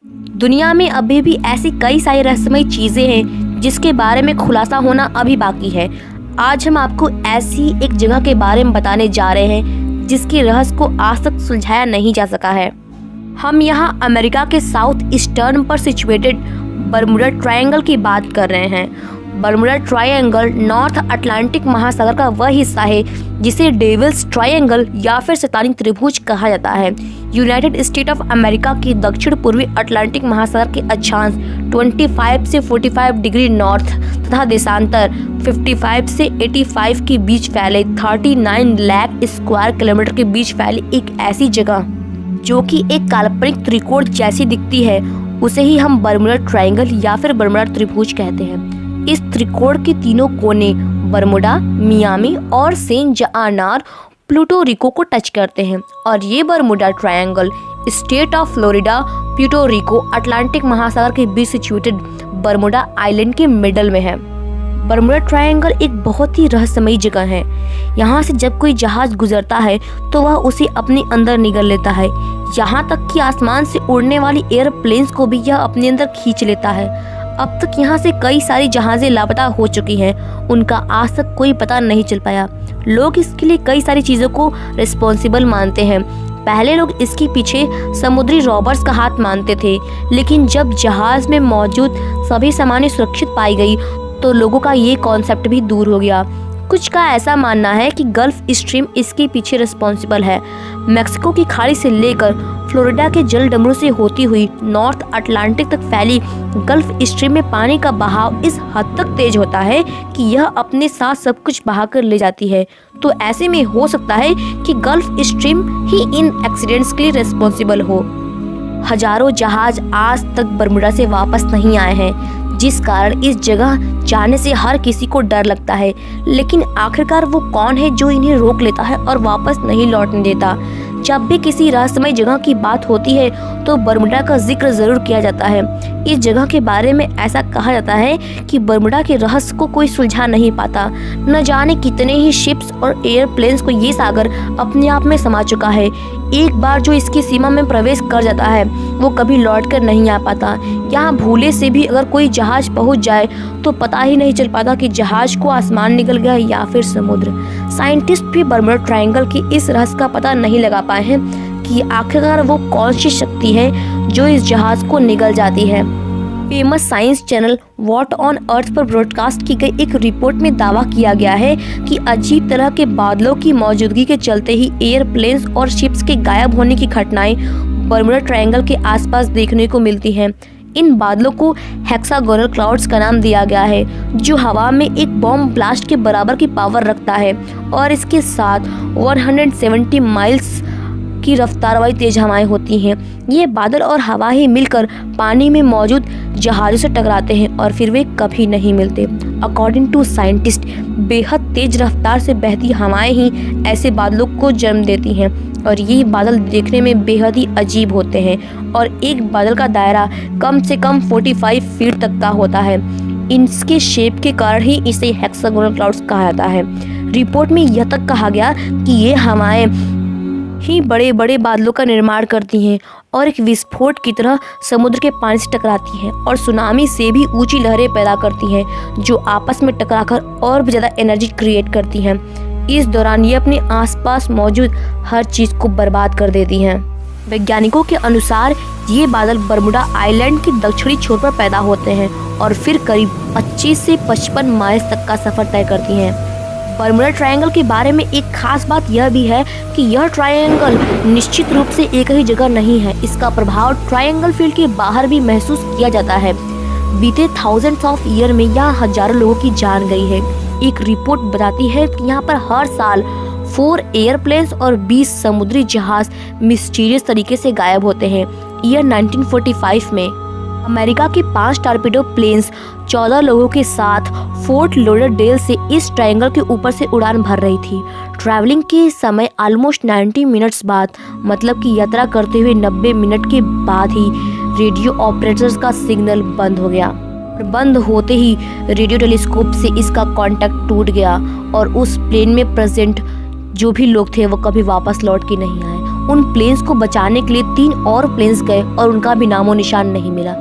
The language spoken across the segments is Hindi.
दुनिया में अभी भी ऐसी कई सारी रहस्यमयी चीजें हैं जिसके बारे में खुलासा होना अभी बाकी है। आज हम आपको ऐसी एक जगह के बारे में बताने जा रहे हैं जिसके रहस्य को आज तक सुलझाया नहीं जा सका है। हम यहाँ अमेरिका के साउथ ईस्टर्न पर सिचुएटेड बरमूडा ट्रायंगल की बात कर रहे हैं। बरमूडा ट्रायंगल नॉर्थ अटलांटिक महासागर का वह हिस्सा है जिसे डेविल्स ट्रायंगल या फिर शैतानी त्रिभुज कहा जाता है। यूनाइटेड स्टेट ऑफ अमेरिका की दक्षिण पूर्वी अटलांटिक महासागर के अक्षांश 25 से 45 डिग्री नॉर्थ तथा देशांतर 55 से 85 के बीच फैले 39 लाख स्क्वायर किलोमीटर के बीच फैली एक ऐसी जगह जो कि एक काल्पनिक त्रिकोण जैसी दिखती है, उसे ही हम बरमूडा ट्रायंगल या फिर बरमूडा त्रिभुज कहते हैं। इस त्रिकोण के तीनों कोने बरमूडा, मियामी और सेंट जॉन प्लूटो रिको को टच करते हैं और ये Bermuda triangle state of Florida, Puerto Rico, Atlantic महासागर के बीच सिचुएटेड बरमूडा आइलैंड के मिडल में है। बरमूडा ट्रायंगल एक बहुत ही रहस्यमयी जगह है। यहाँ से जब कोई जहाज गुजरता है तो वह उसे अपने अंदर निगल लेता है। यहाँ तक कि आसमान से उड़ने वाली एयरप्लेन्स को भी यह अपने अंदर खींच लेता है। अब तक यहाँ से कई सारी जहाजें लापता हो चुकी हैं, उनका आज तक कोई पता नहीं चल पाया। लोग इसके लिए कई सारी चीज़ों को रिस्पॉन्सिबल मानते हैं। पहले लोग इसके पीछे समुद्री रॉबर्स का हाथ मानते थे, लेकिन जब जहाज में मौजूद सभी सामानें सुरक्षित पाई गई तो लोगों का ये कॉन्सेप्ट भी दूर हो गया। कुछ का ऐसा मानना है कि गल्फ स्ट्रीम इसके पीछे रिस्पॉन्सिबल है। मैक्सिको की खाड़ी से लेकर फ्लोरिडा के जल डमरू से होती हुई नॉर्थ अटलांटिक तक फैली गल्फ स्ट्रीम में पानी का बहाव इस हद तक तेज होता है कि यह अपने साथ सब कुछ बहा कर ले जाती है। तो ऐसे में हो सकता है कि गल्फ स्ट्रीम ही इन एक्सीडेंट्स के लिए रिस्पॉन्सिबल हो। हजारों जहाज आज तक बरमूडा से वापस नहीं आए हैं, जिस कारण इस जगह जाने से हर किसी को डर लगता है। लेकिन आखिरकार वो कौन है जो इन्हें रोक लेता है और वापस नहीं लौटने देता? जब भी किसी रहस्यमय जगह की बात होती है तो बरमूडा का जिक्र जरूर किया जाता है। इस जगह के बारे में ऐसा कहा जाता है कि बरमूडा के रहस्य को कोई सुलझा नहीं पाता। न जाने कितने ही शिप्स और एयरप्लेन्स को ये सागर अपने आप में समा चुका है। एक बार जो इसकी सीमा में प्रवेश कर जाता है वो कभी लौट कर नहीं आ पाता। यहाँ भूले से भी अगर कोई जहाज पहुँच जाए तो पता ही नहीं चल पाता कि जहाज को आसमान निकल गया या फिर समुद्र। साइंटिस्ट भी बरमूडा ट्रायंगल के इस रहस्य का पता नहीं लगा पाए हैं कि आखिरकार वो कौन सी शक्ति है जो इस जहाज को निगल जाती है। Famous science channel what on earth पर ब्रॉडकास्ट की गई एक रिपोर्ट में दावा किया गया है कि अजीब तरह के बादलों की मौजूदगी के चलते ही एयरप्लेन्स और शिप्स के गायब होने की घटनाएं बरमूडा ट्रायंगल के आसपास देखने को मिलती हैं। इन बादलों को हेक्सागोनल क्लाउड्स का नाम दिया गया है, जो हवा में एक बॉम्ब ब्लास्ट के बराबर की पावर रखता है और इसके साथ 170 माइल्स की रफ्तार वाली तेज हवाएं होती हैं। ये बादल और हवा ही मिलकर पानी में मौजूद जहाज़ों से टकराते हैं और फिर वे कभी नहीं मिलते। अकॉर्डिंग टू साइंटिस्ट, बेहद तेज रफ्तार से बहती हवाएं ही ऐसे बादलों को जन्म देती हैं और ये बादल देखने में बेहद ही अजीब होते हैं और एक बादल का दायरा कम से कम 45 फीट तक का होता है। इनके शेप के कारण ही इसे हेक्सागोनल क्लाउड्स कहा जाता है। रिपोर्ट में यह तक कहा गया कि ये हवाएं ही बड़े बड़े बादलों का निर्माण करती हैं और एक विस्फोट की तरह समुद्र के पानी से टकराती हैं और सुनामी से भी ऊंची लहरें पैदा करती हैं, जो आपस में टकराकर और भी ज़्यादा एनर्जी क्रिएट करती हैं। इस दौरान ये अपने आसपास मौजूद हर चीज़ को बर्बाद कर देती हैं। वैज्ञानिकों के अनुसार ये बादल बरमूडा आइलैंड के दक्षिणी छोर पर पैदा होते हैं और फिर करीब 25 से 55 माइल तक का सफ़र तय करती हैं। बरमूडा ट्रायंगल के बारे में एक खास बात यह भी है कि यह ट्रायंगल निश्चित रूप से एक ही जगह नहीं है। इसका प्रभाव ट्रायंगल फील्ड के बाहर भी महसूस किया जाता है। बीते थाउजेंड्स ऑफ ईयर में यहाँ हजारों लोगों की जान गई है। एक रिपोर्ट बताती है कि यहाँ पर हर साल 4 एयरप्लेन्स और 20 समुद्री जहाज मिस्टीरियस तरीके से गायब होते हैं। ईयर 1945 में अमेरिका के 5 टॉर्पेडो प्लेन्स 14 लोगों के साथ फोर्ट लॉडरडेल से इस ट्रायंगल के ऊपर से उड़ान भर रही थी। ट्रैवलिंग के समय ऑलमोस्ट 90 मिनट्स बाद, मतलब कि यात्रा करते हुए 90 मिनट के बाद ही रेडियो ऑपरेटर्स का सिग्नल बंद हो गया। बंद होते ही रेडियो टेलीस्कोप से इसका कांटेक्ट टूट गया और उस प्लेन में प्रेजेंट जो भी लोग थे वो कभी वापस लौट के नहीं आए। उन प्लेन्स को बचाने के लिए 3 और प्लेन्स गए और उनका भी नामो निशान नहीं मिला।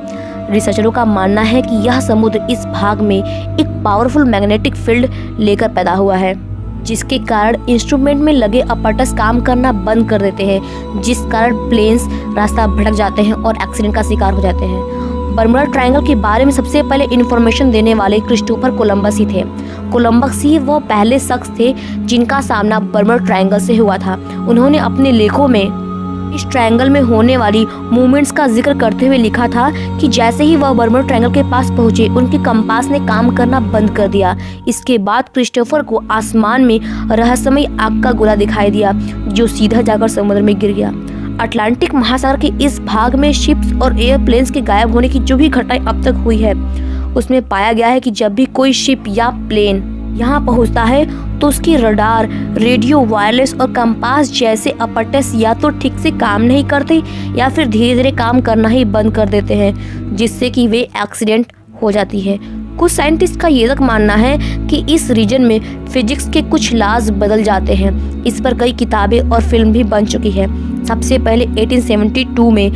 रिसर्चरों का मानना है कि यह समुद्र इस भाग में एक पावरफुल मैग्नेटिक फील्ड लेकर पैदा हुआ है, जिसके कारण इंस्ट्रूमेंट में लगे अपैरेटस काम करना बंद कर देते हैं, जिस कारण प्लेन्स रास्ता भटक जाते हैं और एक्सीडेंट का शिकार हो जाते हैं। बर्मुडा ट्रायंगल के बारे में सबसे पहले इन्फॉर्मेशन देने वाले क्रिस्टोफर कोलंबस ही थे। कोलंबस ही वो पहले शख्स थे जिनका सामना बर्मुडा ट्रायंगल से हुआ था। उन्होंने अपने लेखों में इस ट्रायंगल में होने वाली मूवमेंट्स का जिक्र करते हुए लिखा था कि जैसे ही वह बर्मुडा ट्रायंगल के पास पहुंचे, उनके कंपास ने काम करना बंद कर दिया। इसके बाद क्रिस्टोफर को आसमान में रहस्यमय आग का गोला दिखाई दिया जो सीधा जाकर समुद्र में गिर गया। अटलांटिक महासागर के इस भाग में शिप्स और एयरप्लेन्स के गायब होने की जो भी घटनाएं अब तक हुई है, उसमें पाया गया है कि जब भी कोई शिप या प्लेन यहाँ पहुँचता है तो उसकी रडार, रेडियो, वायरलेस और कंपास जैसे अपैरेटस या तो ठीक से काम नहीं करते या फिर धीरे धीरे काम करना ही बंद कर देते हैं, जिससे कि वे एक्सीडेंट हो जाती है। कुछ साइंटिस्ट का ये तक मानना है कि इस रीजन में फिजिक्स के कुछ लॉज बदल जाते हैं। इस पर कई किताबें और फिल्म भी बन चुकी है। सबसे पहले 1872 में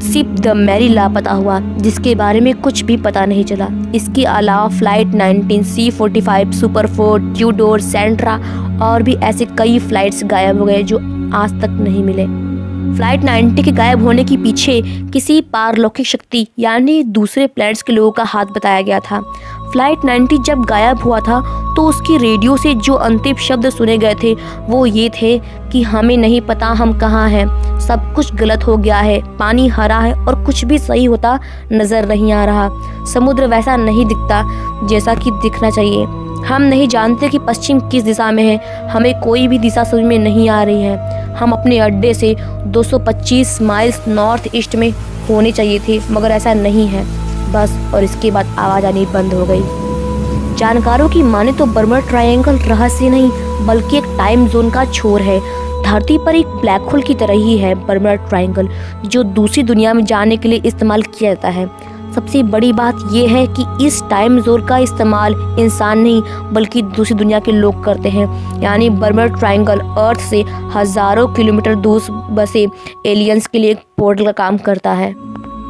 शिप द मैरी लापता हुआ, जिसके बारे में कुछ भी पता नहीं चला। इसके अलावा फ्लाइट 19, C-45, सुपर 4, ट्यूडोर, सेंट्रा और भी ऐसे कई फ्लाइट्स गायब हो गए जो आज तक नहीं मिले। फ्लाइट 90 के गायब होने के पीछे किसी पारलौकिक शक्ति यानी दूसरे प्लैनेट्स के लोगों का हाथ बताया गया था। फ्लाइट 90 जब गायब हुआ था तो उसकी रेडियो से जो अंतिम शब्द सुने गए थे वो ये थे कि हमें नहीं पता हम कहाँ हैं, सब कुछ गलत हो गया है, पानी हरा है और कुछ भी सही होता नजर नहीं आ रहा। समुद्र वैसा नहीं दिखता जैसा कि दिखना चाहिए। हम नहीं जानते कि पश्चिम किस दिशा में है, हमें कोई भी दिशा समझ में नहीं आ रही है। हम अपने अड्डे से 225 माइल्स नॉर्थ ईस्ट में होने चाहिए थे, मगर ऐसा नहीं है। बस, और इसके बाद आवाज़ आनी बंद हो गई। जानकारों की माने तो बर्मुडा ट्रायंगल रहस्य नहीं बल्कि एक टाइम जोन का छोर है। धरती पर एक ब्लैक होल की तरह ही है बर्मुडा ट्रायंगल, जो दूसरी दुनिया में जाने के लिए इस्तेमाल किया जाता है। सबसे बड़ी बात यह है कि इस टाइम जोन का इस्तेमाल इंसान नहीं बल्कि दूसरी दुनिया के लोग करते हैं। यानी बर्मुडा ट्रायंगल अर्थ से हजारों किलोमीटर दूर बसे एलियंस के लिए एक पोर्टल का काम करता है।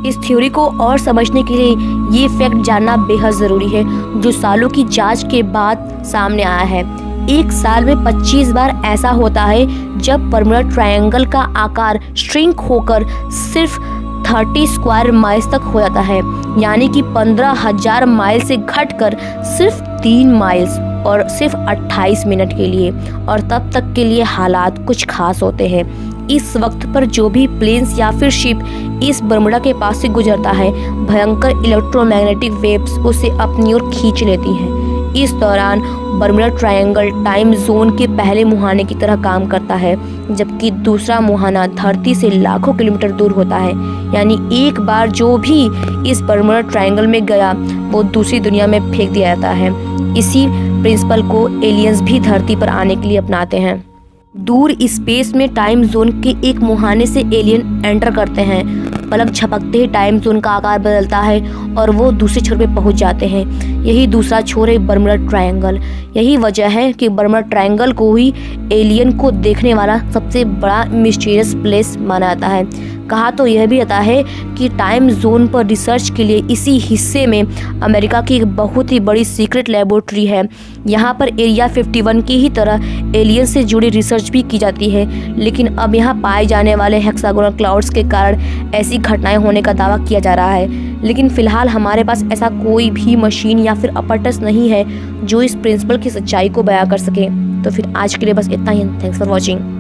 इस थ्योरी को और समझने के लिए ये फैक्ट जानना बेहद ज़रूरी है, जो सालों की जांच के बाद सामने आया है। एक साल में 25 बार ऐसा होता है जब बर्मुडा ट्रायंगल का आकार श्रिंक होकर सिर्फ 30 स्क्वायर माइल्स तक हो जाता है, यानी कि 15,000 माइल से घटकर सिर्फ 3 माइल्स और सिर्फ 28 मिनट के लिए, और तब तक के लिए हालात कुछ खास होते हैं। इस वक्त पर जो भी प्लेन्स या फिर शिप इस बर्मुडा के पास से गुजरता है, भयंकर इलेक्ट्रोमैग्नेटिक वेव्स उसे अपनी ओर खींच लेती हैं। इस दौरान बर्मुडा ट्रायंगल टाइम जोन के पहले मुहाने की तरह काम करता है, जबकि दूसरा मुहाना धरती से लाखों किलोमीटर दूर होता है। यानी एक बार जो भी इस बर्मुडा ट्रायंगल में गया वो दूसरी दुनिया में फेंक दिया जाता है। इसी प्रिंसिपल को एलियंस भी धरती पर आने के लिए अपनाते हैं। दूर स्पेस में टाइम जोन के एक मुहाने से एलियन एंटर करते हैं। पलक झपकते ही टाइम जोन का आकार बदलता है और वो दूसरे छोर पे पहुंच जाते हैं। यही दूसरा छोर है बर्मुडा ट्रायंगल। यही वजह है कि बर्मुडा ट्रायंगल को ही एलियन को देखने वाला सबसे बड़ा मिस्टीरियस प्लेस माना जाता है। कहा तो यह भी जाता है कि टाइम जोन पर रिसर्च के लिए इसी हिस्से में अमेरिका की एक बहुत ही बड़ी सीक्रेट लेबोरेटरी है। यहाँ पर एरिया 51 की ही तरह एलियन से जुड़ी रिसर्च भी की जाती है, लेकिन अब यहाँ पाए जाने वाले हेक्सागोनल क्लाउड्स के कारण ऐसी घटनाएं होने का दावा किया जा रहा है। लेकिन फिलहाल हमारे पास ऐसा कोई भी मशीन या फिर अपैरेटस नहीं है जो इस प्रिंसिपल की सच्चाई को बयां कर सके। तो फिर आज के लिए बस इतना ही। Thanks for watching.